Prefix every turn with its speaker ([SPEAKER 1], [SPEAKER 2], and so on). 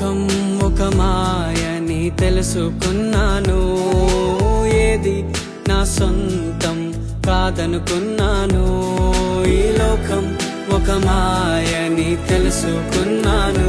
[SPEAKER 1] లోకం ఒక మాయని తెలుసుకున్నాను, ఏది నా సొంతం కాదనుకున్నాను. ఈ లోకం ఒక మాయని తెలుసుకున్నాను.